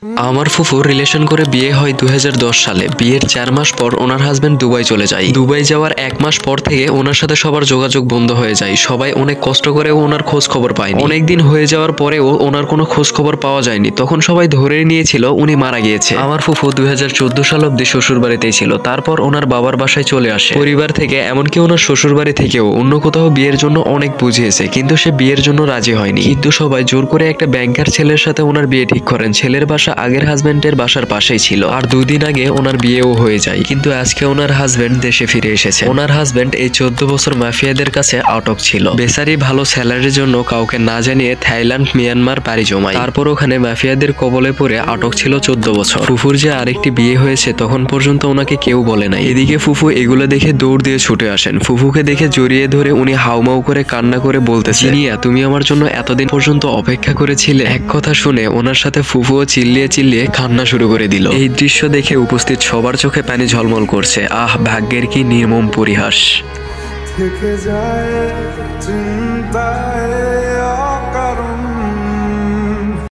আমার ফুফুর রিলেশন করে বিয়ে হয় 2010 সালে। বিয়ের 4 মাস পর ওনার হাজবেন্ড দুবাই চলে যায়। দুবাই যাওয়ার 1 মাস পর থেকে ওনার সাথে সবার যোগাযোগ বন্ধ হয়ে যায়। সবাই অনেক কষ্ট করেও ওনার খোঁজ খবর পায়নি। অনেকদিন হয়ে যাওয়ার পরেও ওনার কোনো খোঁজ খবর পাওয়া যায়নি। তখন সবাই ধরে নিয়েছিল উনি মারা গিয়েছে। আমার ফুফু 2014 সাল অব্দি শ্বশুর বাড়িতেই ছিল। তারপর ওনার বাবার বাসায় চলে আসে পরিবার থেকে। এমনকি ওনার শ্বশুর বাড়ি থেকেও অন্য কোথাও বিয়ের জন্য অনেক বুঝিয়েছে, কিন্তু সে বিয়ের জন্য রাজি হয়নি। কিন্তু সবাই জোর করে একটা ব্যাংকার ছেলের সাথে ওনার বিয়ে ঠিক করেন। ছেলের বাসা আগের হাজবেন্ডের বাসার পাশেই ছিল। আর 2 দিন আগে ওনার বিয়েও হয়ে যায়। কিন্তু আজকে ওনার হাজবেন্ড দেশে ফিরে এসেছে। ওনার হাজবেন্ড এই 14 বছর মাফিয়াদের কাছে আটক ছিল। বেচারি ভালো স্যালারির জন্য কাউকে না জানিয়ে থাইল্যান্ড মিয়ানমার পাড়ি জমায়। তারপর ওখানে মাফিয়াদের কবলে পড়ে আটক ছিল 14 বছর। ফুফুর যে আরেকটি বিয়ে হয়েছে তখন পর্যন্ত ওনাকে কেউ বলে নাই। এদিকে ফুফু এগুলো দেখে দৌড় দিয়ে ছুটে আসেন। ফুফুকে দেখে জড়িয়ে ধরে উনি হাউমাউ করে কান্না করে বলতেছে, জিনিয়া তুমি আমার জন্য এতদিন পর্যন্ত অপেক্ষা করেছিলে। এক কথা শুনে ওনার সাথে ফুফুও চিল্লিয়ে চিল্লিয়ে কান্না শুরু করে দিল। এই দৃশ্য দেখে উপস্থিত সবার চোখে পানি ঝলমল করছে। আহ, ভাগ্যের কি নির্মম পরিহাস।